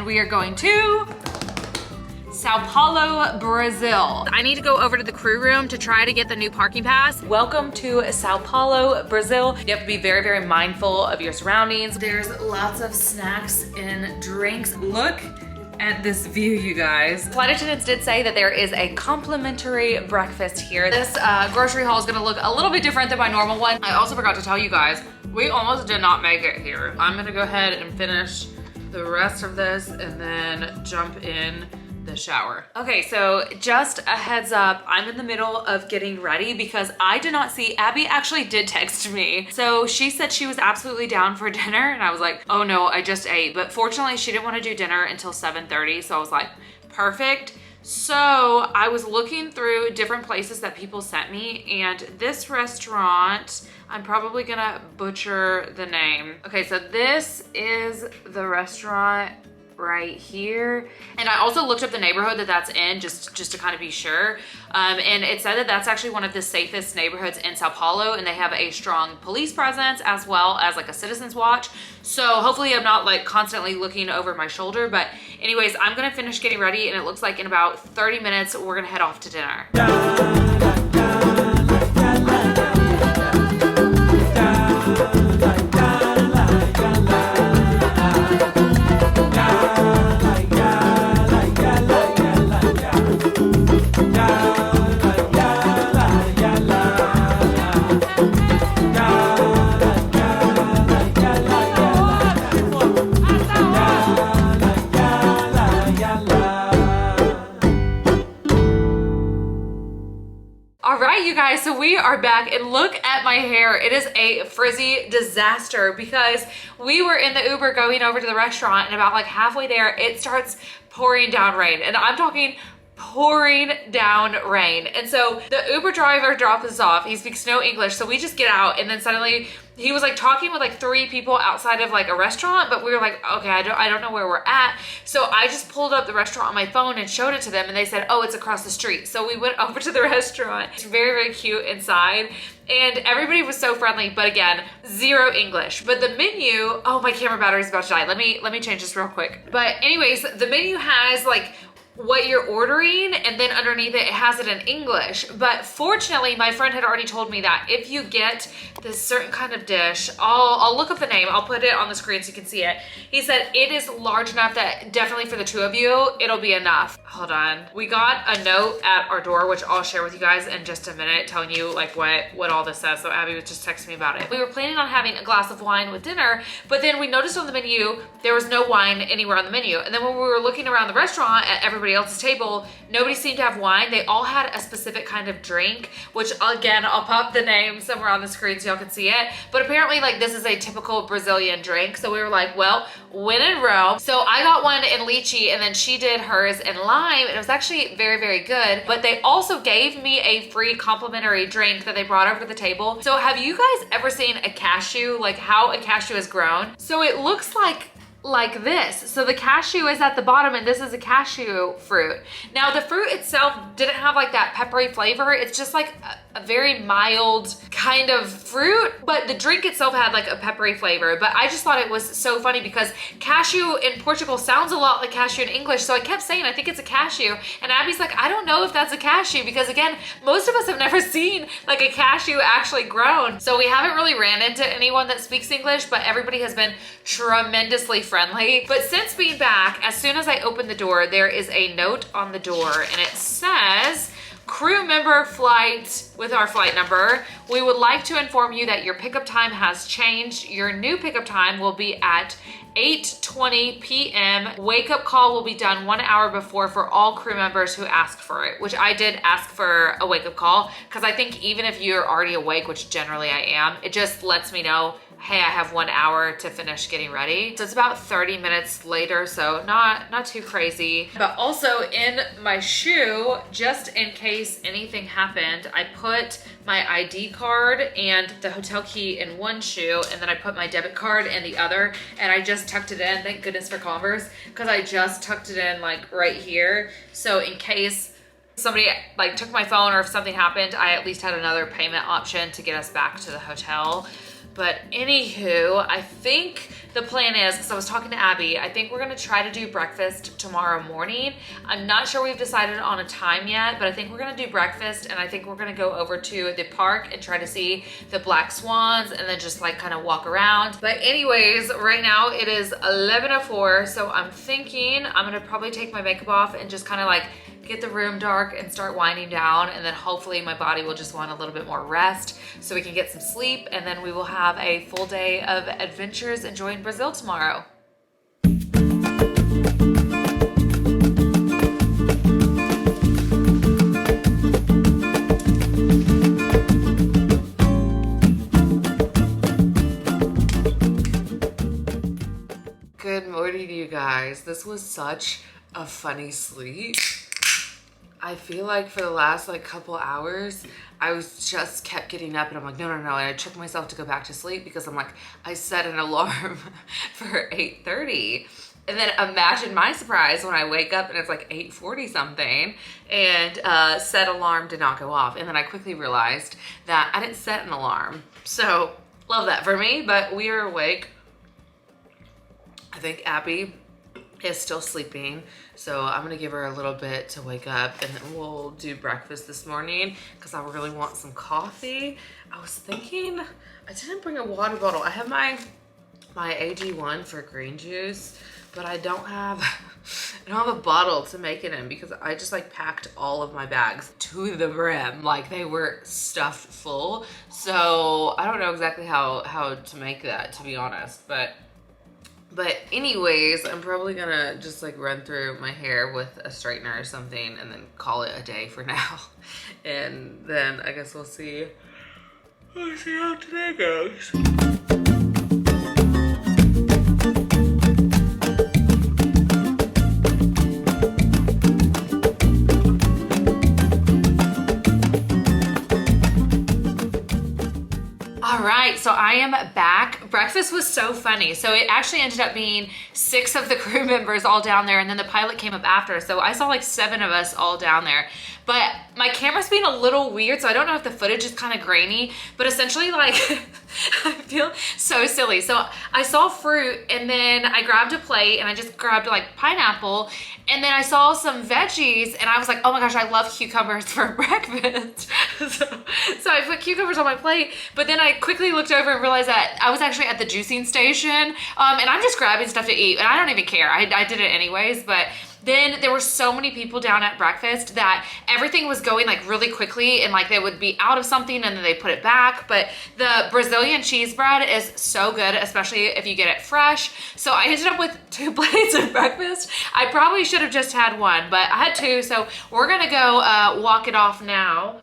and we are going to Sao Paulo, Brazil. I need to go over to the crew room to try to get the new parking pass. Welcome to Sao Paulo, Brazil. You have to be very, very mindful of your surroundings. There's lots of snacks and drinks. Look at this view, you guys. Flight attendants did say that there is a complimentary breakfast here. This grocery haul is gonna look a little bit different than my normal one. I also forgot to tell you guys, we almost did not make it here. I'm gonna go ahead and finish the rest of this and then jump in the shower. Okay, so just a heads up, I'm in the middle of getting ready because I did not see, Abby actually did text me. So she said she was absolutely down for dinner and I was like, oh no, I just ate. But fortunately she didn't want to do dinner until 7:30. So I was like, perfect. So I was looking through different places that people sent me and this restaurant, I'm probably gonna butcher the name. Okay, so this is the restaurant right here. And I also looked up the neighborhood that that's in just to kind of be sure. And it said that that's actually one of the safest neighborhoods in Sao Paulo and they have a strong police presence as well as like a citizen's watch. So hopefully I'm not like constantly looking over my shoulder. But anyways, I'm gonna finish getting ready and it looks like in about 30 minutes, we're gonna head off to dinner. You guys, so we are back and look at my hair. It is a frizzy disaster because we were in the Uber going over to the restaurant and about like halfway there, it starts pouring down rain. And I'm talking pouring down rain. And so the Uber driver drops us off. He speaks no English. So we just get out and then suddenly he was like talking with like 3 people outside of like a restaurant, but we were like, okay, I don't know where we're at. So I just pulled up the restaurant on my phone and showed it to them and they said, oh, it's across the street. So we went over to the restaurant. It's very, very cute inside. And everybody was so friendly, but again, zero English. But the menu, oh, my camera battery's about to die. Let me change this real quick. But anyways, the menu has like what you're ordering and then underneath it has it in English. But fortunately my friend had already told me that if you get this certain kind of dish, I'll look up the name, I'll put it on the screen so you can see it. He said it is large enough that definitely for the 2 of you it'll be enough. Hold on, we got a note at our door which I'll share with you guys in just a minute, telling you like what all this says. So Abby was just texting me about it. We were planning on having a glass of wine with dinner, but then we noticed on the menu there was no wine anywhere on the menu. And then when we were looking around the restaurant at everybody else's table, nobody seemed to have wine. They all had a specific kind of drink, which again, I'll pop the name somewhere on the screen so y'all can see it. But apparently like this is a typical Brazilian drink. So we were like, well, when in Rome. So I got one in lychee and then she did hers in lime and it was actually very, very good. But they also gave me a free complimentary drink that they brought over to the table. So have you guys ever seen a cashew, like how a cashew is grown? So it looks like this. So the cashew is at the bottom and this is a cashew fruit. Now the fruit itself didn't have like that peppery flavor. It's just like a very mild kind of fruit, but the drink itself had like a peppery flavor. But I just thought it was so funny because cashew in Portugal sounds a lot like cashew in English. So I kept saying, I think it's a cashew. And Abby's like, I don't know if that's a cashew because again, most of us have never seen like a cashew actually grown. So we haven't really ran into anyone that speaks English, but everybody has been tremendously friendly. But since being back, as soon as I open the door, there is a note on the door and it says, crew member flight with our flight number. We would like to inform you that your pickup time has changed. Your new pickup time will be at 8:20 p.m. Wake up call will be done 1 hour before for all crew members who ask for it, which I did ask for a wake up call because I think even if you're already awake, which generally I am, it just lets me know, hey, I have 1 hour to finish getting ready. So it's about 30 minutes later, so not too crazy. But also in my shoe, just in case anything happened, I put my ID card and the hotel key in one shoe, and then I put my debit card in the other, and I just tucked it in, thank goodness for Converse, because I just tucked it in like right here. So in case somebody like took my phone or if something happened, I at least had another payment option to get us back to the hotel. But anywho, I think the plan is, because I was talking to Abby, I think we're gonna try to do breakfast tomorrow morning. I'm not sure we've decided on a time yet, but I think we're gonna do breakfast, and I think we're gonna go over to the park and try to see the black swans and then just like kind of walk around. But anyways, right now it is 11:04, so I'm thinking I'm gonna probably take my makeup off and just kind of like get the room dark and start winding down, and then hopefully my body will just want a little bit more rest so we can get some sleep, and then we will have a full day of adventures enjoying Brazil tomorrow. Good morning, you guys. This was such a funny sleep. I feel like for the last like couple hours, I was just kept getting up and I'm like, no. And I tricked myself to go back to sleep because I'm like, I set an alarm for 8:30. And then imagine my surprise when I wake up and it's like 8:40 something and set alarm did not go off. And then I quickly realized that I didn't set an alarm. So love that for me, but we are awake. I think Abby is still sleeping, so I'm gonna give her a little bit to wake up and then we'll do breakfast this morning because I really want some coffee. I was thinking I didn't bring a water bottle. I have my AG1 for green juice, but I don't have a bottle to make it in because I just like packed all of my bags to the brim, like they were stuffed full. So I don't know exactly how to make that, to be honest, but anyways, I'm probably gonna just like run through my hair with a straightener or something and then call it a day for now. And then I guess we'll see how today goes. All right, so I am back. Breakfast was so funny. So it actually ended up being 6 of the crew members all down there, and then the pilot came up after. So I saw like 7 of us all down there. But my camera's being a little weird, so I don't know if the footage is kind of grainy, but essentially like, I feel so silly. So I saw fruit and then I grabbed a plate and I just grabbed like pineapple, and then I saw some veggies and I was like, oh my gosh, I love cucumbers for breakfast. so I put cucumbers on my plate, but then I quickly looked over and realized that I was actually at the juicing station, and I'm just grabbing stuff to eat and I don't even care. I did it anyways, but then there were so many people down at breakfast that everything was going like really quickly, and like they would be out of something and then they put it back. But the Brazilian cheese bread is so good, especially if you get it fresh. So I ended up with 2 plates of breakfast. I probably should have just had 1, but I had 2. So we're gonna go walk it off now.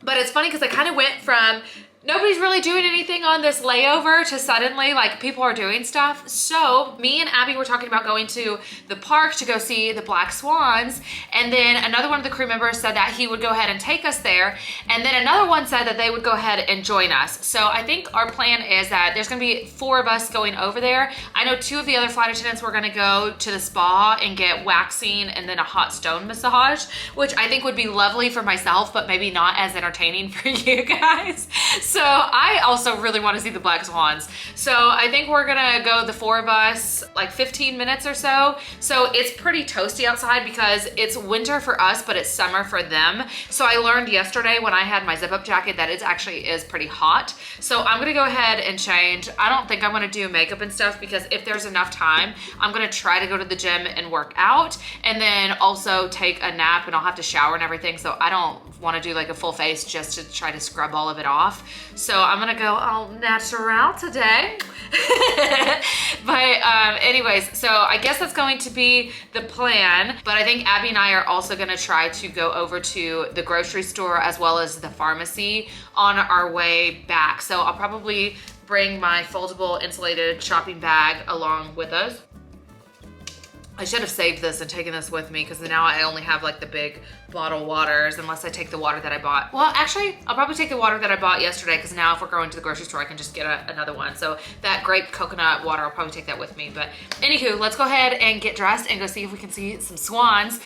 But it's funny because I kind of went from nobody's really doing anything on this layover to suddenly like people are doing stuff. So me and Abby were talking about going to the park to go see the black swans, and then another one of the crew members said that he would go ahead and take us there, and then another one said that they would go ahead and join us. So I think our plan is that there's gonna be 4 of us going over there. I know 2 of the other flight attendants were gonna go to the spa and get waxing and then a hot stone massage, which I think would be lovely for myself, but maybe not as entertaining for you guys. So I also really want to see the black swans. So I think we're gonna go, the 4 of us, like 15 minutes or so. So it's pretty toasty outside because it's winter for us, but it's summer for them. So I learned yesterday when I had my zip up jacket that it actually is pretty hot. So I'm gonna go ahead and change. I don't think I'm gonna do makeup and stuff because if there's enough time, I'm gonna try to go to the gym and work out and then also take a nap, and I'll have to shower and everything. So I don't want to do like a full face just to try to scrub all of it off. So I'm gonna go all natural today. But anyways, so I guess that's going to be the plan. But I think Abby and I are also gonna try to go over to the grocery store as well as the pharmacy on our way back. So I'll probably bring my foldable insulated shopping bag along with us. I should have saved this and taken this with me because now I only have like the big bottle waters, unless I take the water that I bought. Well, actually, I'll probably take the water that I bought yesterday because now if we're going to the grocery store, I can just get another one. So that grape coconut water, I'll probably take that with me. But anywho, let's go ahead and get dressed and go see if we can see some swans.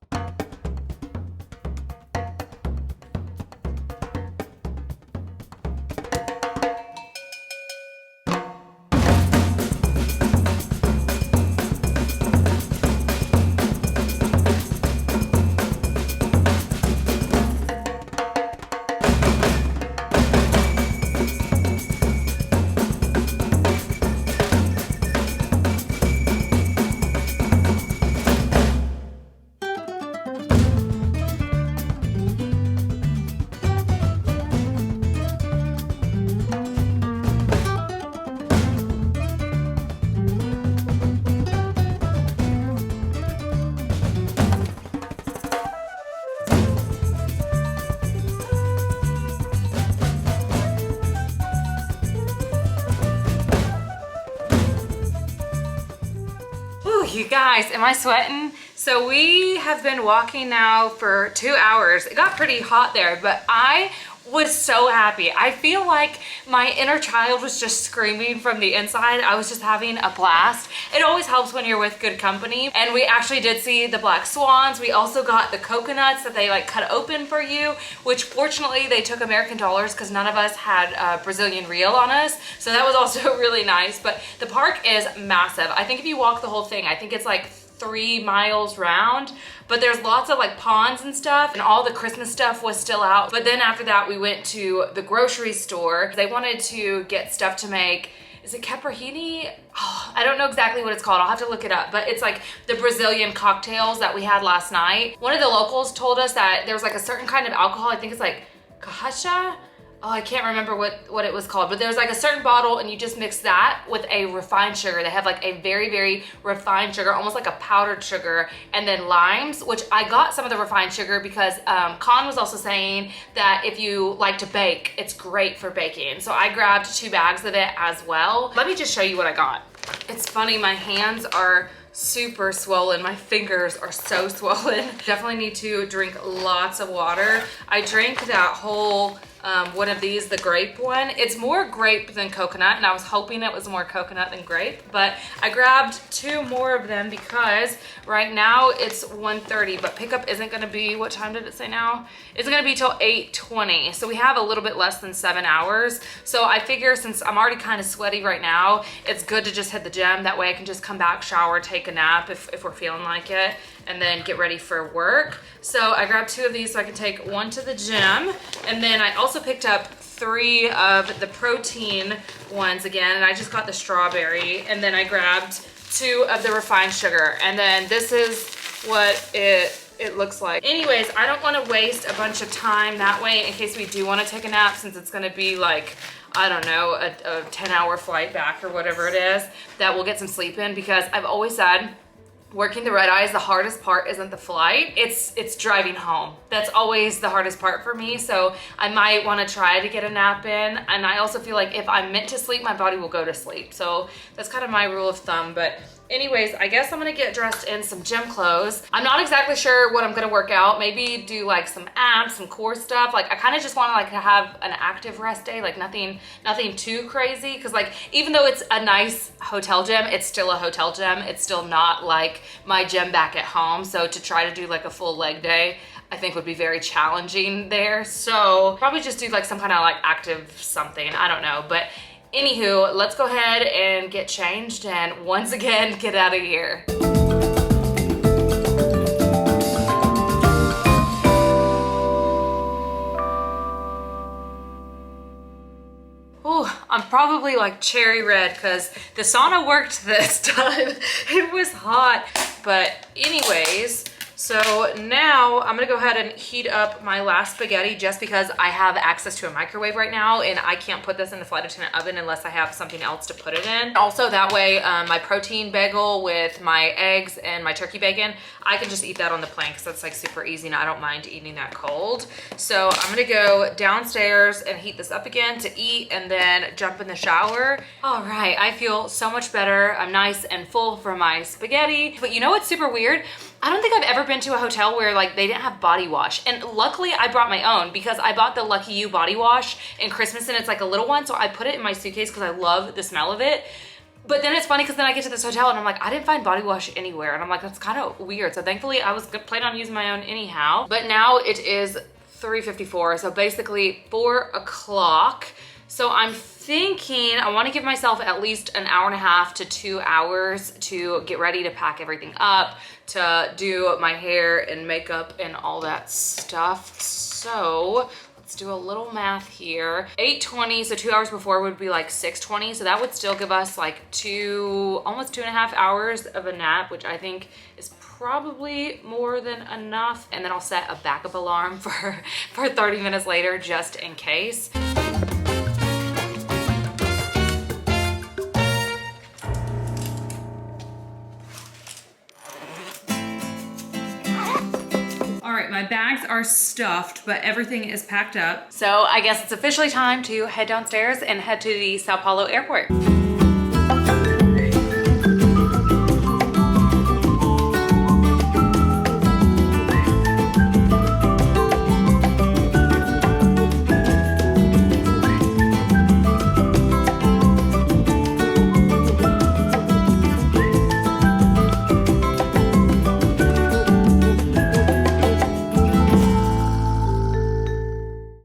Guys, am I sweating? So we have been walking now for 2 hours. It got pretty hot there, but I was so happy. I feel like my inner child was just screaming from the inside. I was just having a blast. It always helps when you're with good company. And we actually did see the black swans. We also got the coconuts that they like cut open for you, which fortunately they took American dollars because none of us had Brazilian real on us. So that was also really nice. But the park is massive. I think if you walk the whole thing, I think it's like 3 miles round, but there's lots of like ponds and stuff, and all the Christmas stuff was still out. But then after that we went to the grocery store. They wanted to get stuff to make, is it caprihini? Oh, I don't know exactly what it's called. I'll have to look it up, but it's like the Brazilian cocktails that we had last night. One of the locals told us that there's like a certain kind of alcohol, I think it's like cachaça. Oh, I can't remember what it was called, but there's like a certain bottle and you just mix that with a refined sugar. They have like a very, very refined sugar, almost like a powdered sugar, and then limes, which I got some of the refined sugar because Con was also saying that if you like to bake, it's great for baking. So I grabbed 2 bags of it as well. Let me just show you what I got. It's funny, my hands are super swollen. My fingers are so swollen. Definitely need to drink lots of water. I drank that whole one of these, the grape one. It's more grape than coconut, and I was hoping it was more coconut than grape, but I grabbed 2 more of them because right now it's 1:30, but pickup isn't gonna be, what time did it say now? It's gonna be till 8:20, so we have a little bit less than 7 hours. So I figure since I'm already kind of sweaty right now, it's good to just hit the gym. That way I can just come back, shower, take a nap if we're feeling like it, and then get ready for work. So I grabbed 2 of these so I can take 1 to the gym, and then I also picked up 3 of the protein ones again, and I just got the strawberry, and then I grabbed 2 of the refined sugar, and then this is what it looks like. Anyways, I don't want to waste a bunch of time that way in case we do want to take a nap, since it's going to be like, I don't know, a 10-hour flight back or whatever it is, that we'll get some sleep in, because I've always said working the red eyes, the hardest part isn't the flight, it's driving home. That's always the hardest part for me. So I might want to try to get a nap in. And I also feel like if I'm meant to sleep, my body will go to sleep. So that's kind of my rule of thumb. But anyways, I guess I'm gonna get dressed in some gym clothes. I'm not exactly sure what I'm gonna work out. Maybe do like some abs, some core stuff. Like I kind of just want to like have an active rest day, like nothing too crazy. Cause like, even though it's a nice hotel gym, it's still a hotel gym. It's still not like my gym back at home. So to try to do like a full leg day, I think would be very challenging there. So probably just do like some kind of like active something, I don't know. But anywho, let's go ahead and get changed and once again, get out of here. Ooh, I'm probably like cherry red because the sauna worked this time. It was hot. But anyways, so now I'm gonna go ahead and heat up my last spaghetti just because I have access to a microwave right now and I can't put this in the flight attendant oven unless I have something else to put it in. Also that way, my protein bagel with my eggs and my turkey bacon, I can just eat that on the plane because that's like super easy and I don't mind eating that cold. So I'm gonna go downstairs and heat this up again to eat and then jump in the shower. All right, I feel so much better. I'm nice and full from my spaghetti. But you know what's super weird? I don't think I've ever been to a hotel where like they didn't have body wash. And luckily I brought my own because I bought the Lucky You body wash in Christmas and it's like a little one. So I put it in my suitcase because I love the smell of it. But then it's funny because then I get to this hotel and I'm like, I didn't find body wash anywhere. And I'm like, that's kind of weird. So thankfully I was planning on using my own anyhow. But now it is 3:54. So basically 4 o'clock. So I'm thinking I want to give myself at least an hour and a half to 2 hours to get ready to pack everything up, to do my hair and makeup and all that stuff. So let's do a little math here. 8:20, so 2 hours before would be like 6:20. So that would still give us like almost 2.5 hours of a nap, which I think is probably more than enough. And then I'll set a backup alarm for 30 minutes later, just in case. My bags are stuffed, but everything is packed up. So I guess it's officially time to head downstairs and head to the Sao Paulo airport.